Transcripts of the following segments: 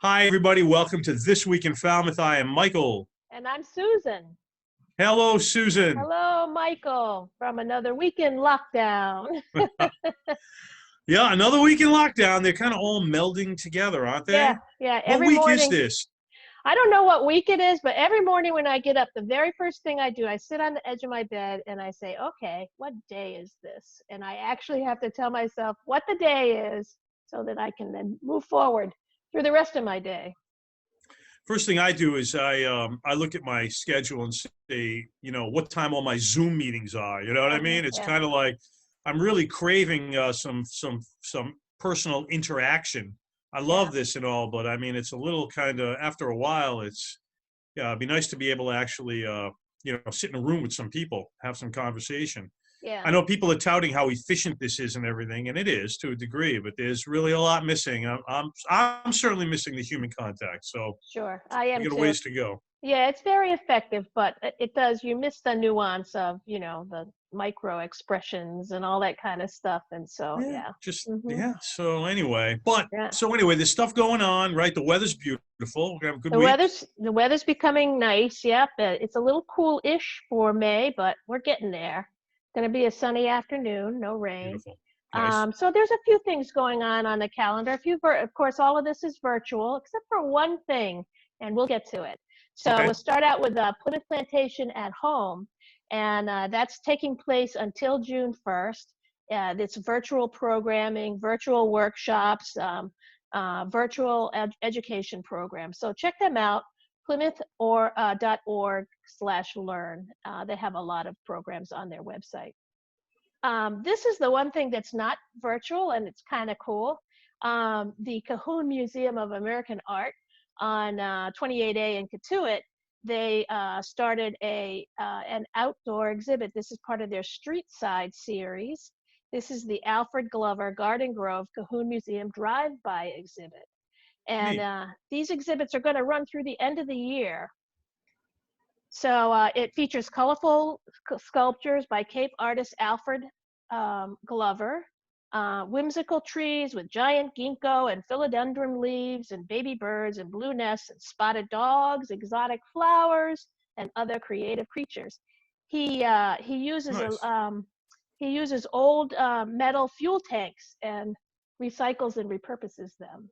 Hi, everybody. Welcome to This Week in Falmouth. I am Michael. And I'm Susan. Hello, Susan. Hello, Michael, from another week in lockdown. Yeah, another week in lockdown. They're kind of all melding together, aren't they? Yeah. What Every week is morning, this? I don't know what week it is, but every morning when I get up, the very first thing I do, I sit on the edge of my bed and I say, okay, what day is this? And I actually have to tell myself what the day is so that I can then move forward through the rest of my day. First thing I do is I look at my schedule and say, what time all my Zoom meetings are. You know what I mean? It's Yeah. kind of like I'm really craving some personal interaction. I love this and all, but I mean, it's a little kind of after a while. It'd be nice to be able to actually sit in a room with some people, have some conversation. I Yeah. know people are touting how efficient this is and everything, and it is to a degree, but there's really a lot missing. I'm certainly missing the human contact. So Sure. I we am got a too. ways to go. Yeah, it's very effective, but it does, you miss the nuance of, the micro expressions and all that kind of stuff. And so, Yeah, yeah. just hmm yeah. Yeah. So anyway, there's stuff going on, right? The weather's beautiful. We're gonna have a good The week. weather's becoming nice. Yep. It's a little cool-ish for May, but we're getting there. Going to be a sunny afternoon, no rain. Beautiful, nice. So there's a few things going on the calendar. Of course, all of this is virtual, except for one thing, and we'll get to it. So Okay. we'll start out with Plymouth Plantation at Home, and that's taking place until June 1st. It's virtual programming, virtual workshops, virtual education programs. So check them out, plymouth.org/learn. They have a lot of programs on their website. This is the one thing that's not virtual, and it's kind of cool. The Cahoon Museum of American Art on 28A in Katuitt, they started an outdoor exhibit. This is part of their Street Side series. This is the Alfred Glover Garden Grove Cahoon Museum Drive-By exhibit. And Neat. these exhibits are going to run through the end of the year. So it features colorful sculptures by Cape artist Alfred Glover, whimsical trees with giant ginkgo and philodendron leaves and baby birds and blue nests and spotted dogs, exotic flowers, and other creative creatures. He uses Nice. he uses old metal fuel tanks and recycles and repurposes them,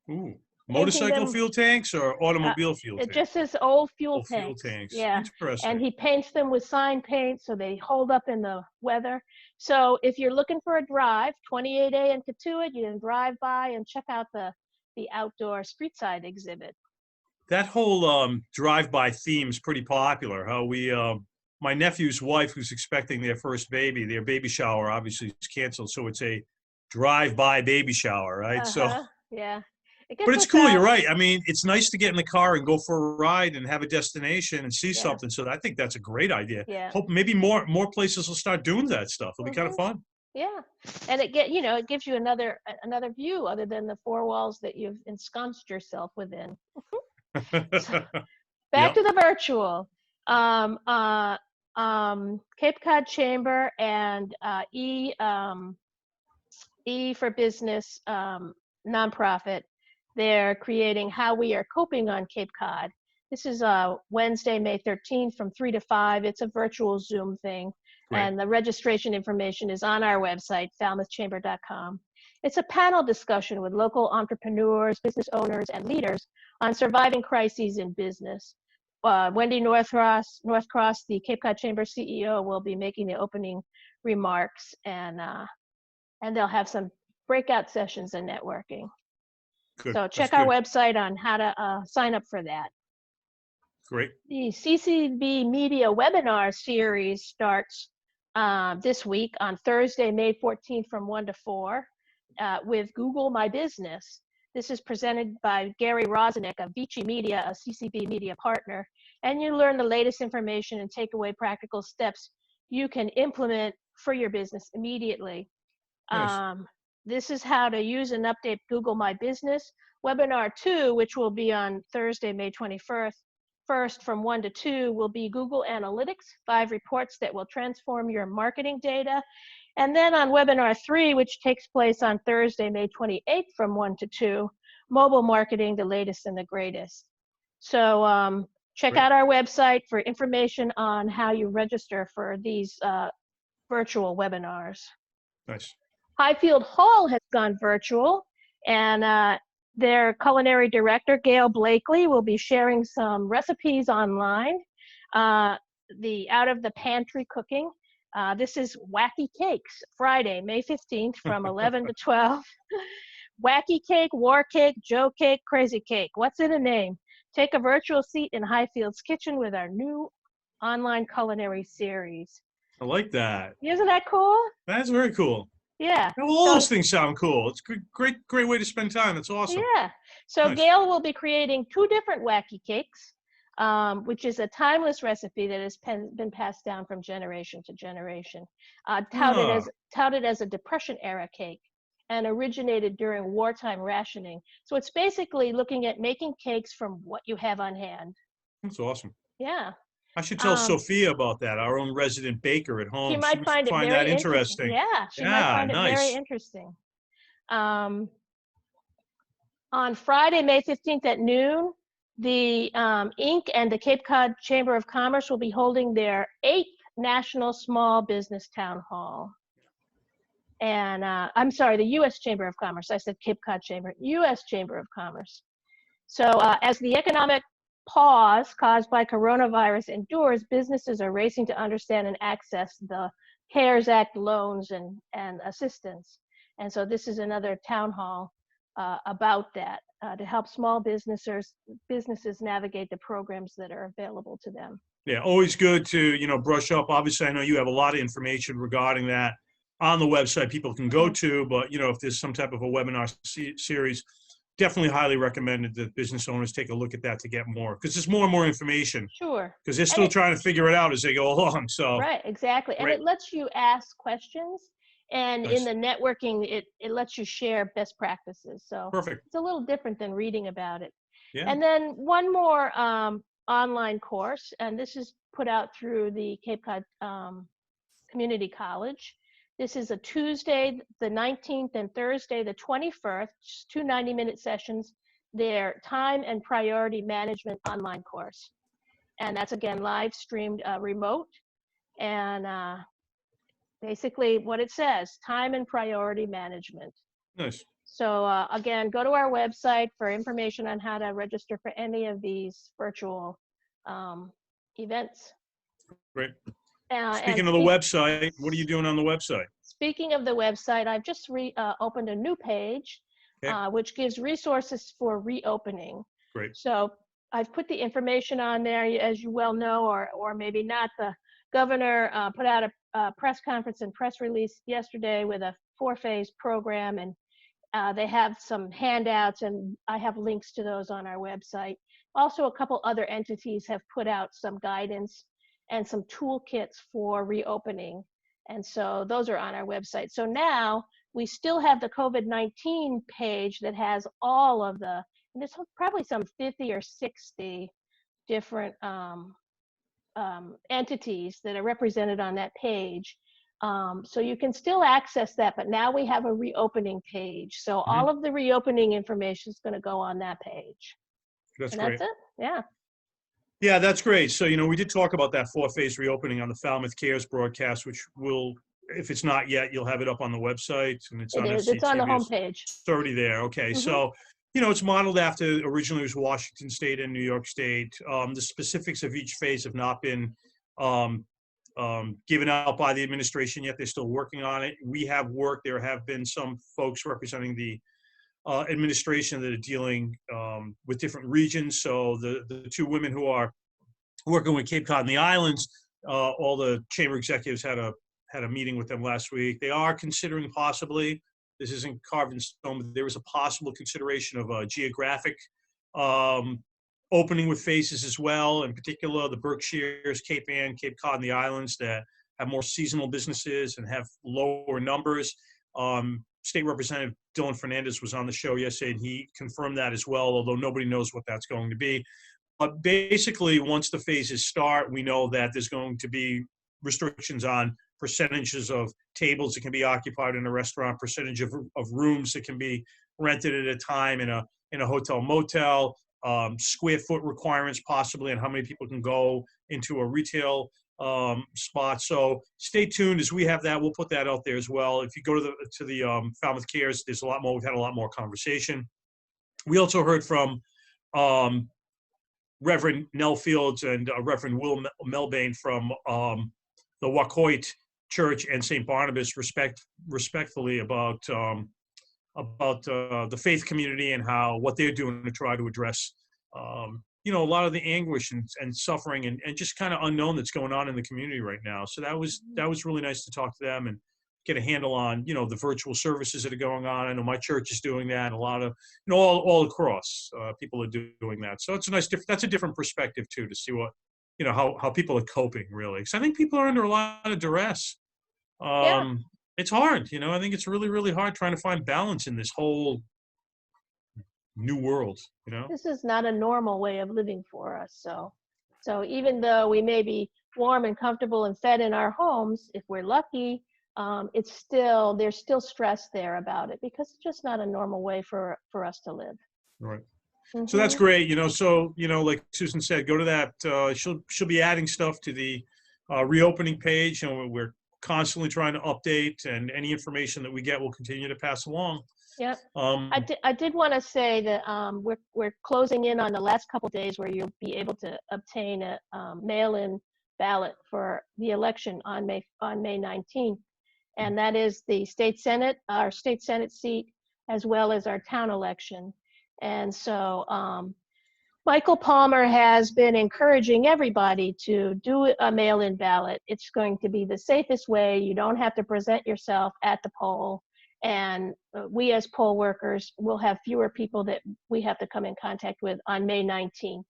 Ooh. painting Motorcycle them. fuel tanks or Uh, automobile fuel it tanks? just says old fuel Oh, fuel tanks. tanks. Yeah. And Interesting. he paints them with sign paint so they hold up in the weather. So if you're looking for a drive, 28A in Katuitt, you can drive by and check out the outdoor street side exhibit. That whole drive-by theme is pretty popular. How my nephew's wife, who's expecting their first baby, their baby shower obviously is canceled, so it's a drive-by baby shower, right? So, Uh-huh. Yeah. It but gets it's us cool. You're out. right. I mean, it's nice to get in the car and go for a ride and have a destination and see Yeah. something. So I think that's a great idea. Yeah. Hope maybe more places will start doing that stuff. It'll be kind of hmm fun. Yeah. And it gives you another view other than the four walls that you've ensconced yourself within. So, back Yep. to the virtual. Um, Cape Cod Chamber and E for Business nonprofit. They're creating How We Are Coping on Cape Cod. This is Wednesday, May 13th from 3 to 5. It's a virtual Zoom thing. Great. And the registration information is on our website, falmouthchamber.com. It's a panel discussion with local entrepreneurs, business owners, and leaders on surviving crises in business. Wendy Northcross, the Cape Cod Chamber CEO, will be making the opening remarks, and they'll have some breakout sessions and networking. Good. So That's check our good. website on how to sign up for that. Great. The CCB Media webinar series starts this week on Thursday, May 14th from 1 to 4 with Google My Business. This is presented by Gary Rozenek of Vici Media, a CCB Media partner, and you learn the latest information and take away practical steps you can implement for your business immediately. Nice. This is how to use and update Google My Business. Webinar 2, which will be on Thursday, May 21st, from 1 to 2, will be Google Analytics, 5 reports that will transform your marketing data. And then on webinar 3, which takes place on Thursday, May 28th from 1 to 2, mobile marketing, the latest and the greatest. So check Great. out our website for information on how you register for these virtual webinars. Nice. Highfield Hall has gone virtual, and their culinary director, Gail Blakely, will be sharing some recipes online. The out of the pantry cooking. This is Wacky Cakes, Friday, May 15th from 11 to 12. Wacky Cake, War Cake, Joe Cake, Crazy Cake. What's in a name? Take a virtual seat in Highfield's kitchen with our new online culinary series. I like that. Isn't that cool? That's very cool. Yeah. Well, all So, those things sound cool. It's a great way to spend time. That's awesome. yeah. So Nice. Gail will be creating 2 different Wacky Cakes, which is a timeless recipe that has been passed down from generation to generation, touted as a Depression-era cake and originated during wartime rationing. So it's basically looking at making cakes from what you have on hand. That's awesome. Yeah. I should tell Sophia about that, our own resident baker at home. She might would find it find very that interesting. Yeah, she might Yeah, find it very nice. interesting. On Friday, May 15th at noon, the Inc. and the Cape Cod Chamber of Commerce will be holding their 8th National Small Business Town Hall. And I'm sorry, the U.S. Chamber of Commerce. I said Cape Cod Chamber, U.S. Chamber of Commerce. So as the economic pause caused by coronavirus endures, businesses are racing to understand and access the CARES Act loans and assistance. And so this is another town hall about that to help small businesses navigate the programs that are available to them. Yeah, always good to, brush up. Obviously, I know you have a lot of information regarding that on the website people can go to, but, if there's some type of a webinar series, definitely highly recommended that business owners take a look at that to get more, because there's more and more information. Sure. Because they're still trying to figure it out as they go along. So right, exactly. Great. And it lets you ask questions. And Nice. in the networking, it lets you share best practices. So Perfect. It's a little different than reading about it. Yeah. And then one more online course, and this is put out through the Cape Cod Community College. This is a Tuesday, the 19th, and Thursday, the 21st, just 2 90-minute sessions, their time and priority management online course. And that's, again, live streamed remote. And basically what it says, time and priority management. Nice. So again, go to our website for information on how to register for any of these virtual events. Great. Speaking of the website, what are you doing on the website? Speaking of the website, I've just opened a new page, which gives resources for reopening. Great. So I've put the information on there, as you well know, or maybe not. The governor put out a press conference and press release yesterday with a 4-phase program, and they have some handouts, and I have links to those on our website. Also, a couple other entities have put out some guidance and some toolkits for reopening. And so those are on our website. So now we still have the COVID-19 page that has all of and there's probably some 50 or 60 different entities that are represented on that page. So you can still access that, but now we have a reopening page. So all of the reopening information is going to go on that page. That's great. That's it. Yeah. Yeah, that's great. So, we did talk about that 4-phase reopening on the Falmouth Cares broadcast, which will, if it's not yet, you'll have it up on the website, and it's on FCTV. It's on the homepage. It's already there. Okay. So, it's modeled after, originally it was Washington State and New York State. The specifics of each phase have not been given out by the administration yet. They're still working on it. We have worked. There have been some folks representing the administration that are dealing with different regions. So the 2 women who are working with Cape Cod and the islands, all the chamber executives had a meeting with them last week. They are considering possibly, this isn't carved in stone, but there is a possible consideration of a geographic opening with phases as well. In particular, the Berkshires, Cape Ann, Cape Cod, and the islands that have more seasonal businesses and have lower numbers. State Representative Dylan Fernandez was on the show yesterday, and he confirmed that as well, although nobody knows what that's going to be. But basically, once the phases start, we know that there's going to be restrictions on percentages of tables that can be occupied in a restaurant, percentage of rooms that can be rented at a time, and a in a hotel motel, square foot requirements possibly, and how many people can go into a retail spot. So stay tuned as we have that. We'll put that out there as well. If you go to the Falmouth Cares, there's a lot more. We've had a lot more conversation. We also heard from Reverend Nell Fields and Reverend Will Melbain from the Wacoit Church and St. Barnabas, respectfully about the faith community and what they're doing to try to address a lot of the anguish and suffering and just kind of unknown that's going on in the community right now. So that was really nice to talk to them and get a handle on the virtual services that are going on. I know my church is doing that, and a lot of all across people are doing that. So it's a nice that's a different perspective too, to see what how people are coping, really, because I think people are under a lot of duress. Yeah. It's hard, I think it's really, really hard trying to find balance in this whole new world, This is not a normal way of living for us. So even though we may be warm and comfortable and fed in our homes, if we're lucky, there's still stress there about it, because it's just not a normal way for us to live. Right. Mm-hmm. So that's great, so like Susan said, go to that. She'll be adding stuff to the reopening page, and we're constantly trying to update, and any information that we get we'll continue to pass along. Yep. I did want to say that we're closing in on the last couple of days where you'll be able to obtain a mail-in ballot for the election on May 19th, and that is the our state senate seat, as well as our town election. And so Michael Palmer has been encouraging everybody to do a mail-in ballot. It's going to be the safest way. You don't have to present yourself at the poll. And we as poll workers will have fewer people that we have to come in contact with on May 19th.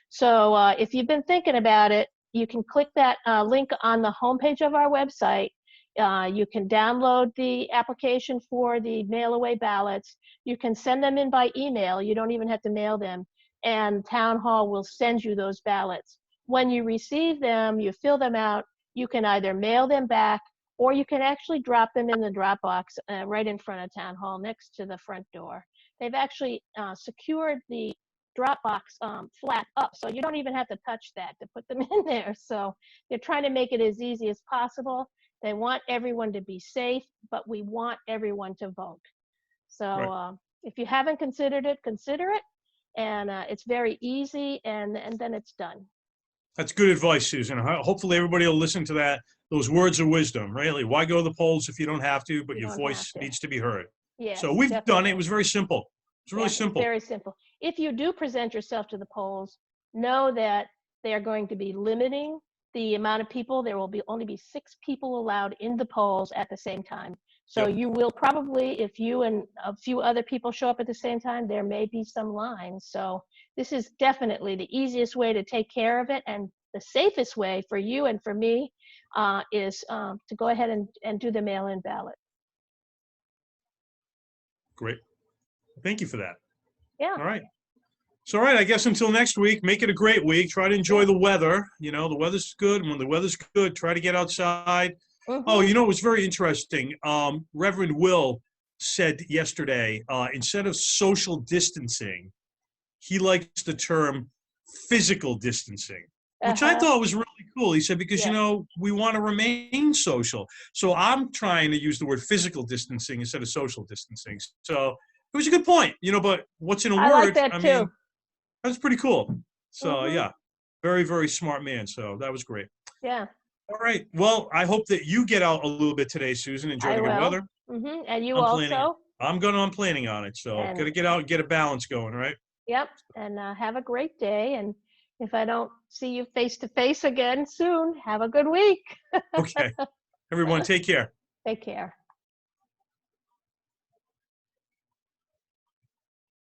So if you've been thinking about it, you can click that link on the homepage of our website. You can download the application for the mail-away ballots. You can send them in by email. You don't even have to mail them. And Town Hall will send you those ballots. When you receive them, you fill them out. You can either mail them back, or you can actually drop them in the drop box right in front of Town Hall next to the front door. They've actually secured the drop box flat up, so you don't even have to touch that to put them in there. So they're trying to make it as easy as possible. They want everyone to be safe, but we want everyone to vote. So right. If you haven't considered it, consider it. And it's very easy, and then it's done. That's good advice, Susan. Hopefully everybody will listen to those words of wisdom, really. Why go to the polls if you don't have to, but your voice needs to be heard. Yes, so we've definitely. done it. It was very simple. It's really simple. It's very simple. If you do present yourself to the polls, know that they are going to be limiting the amount of people. There will only be 6 people allowed in the polls at the same time. So you will probably, if you and a few other people show up at the same time, there may be some lines. So this is definitely the easiest way to take care of it, and the safest way for you and for me is to go ahead and do the mail-in ballot. Great. Thank you for that. Yeah. All right. So, all right, I guess until next week, make it a great week. Try to enjoy the weather. The weather's good. When the weather's good, try to get outside. Mm-hmm. Oh, it was very interesting. Reverend Will said yesterday, instead of social distancing, he likes the term physical distancing, which I thought was really cool. He said, because, we want to remain social. So I'm trying to use the word physical distancing instead of social distancing. So it was a good point, but what's in a word? I like that too. That's pretty cool. So yeah, very, very smart man. So that was great. Yeah. All right. Well, I hope that you get out a little bit today, Susan. Enjoy the good weather. Mm-hmm. And you also? I'm planning on it. So got to get out and get a balance going, right? Yep. And have a great day. And if I don't see you face to face again soon, have a good week. Okay. Everyone, take care. Take care.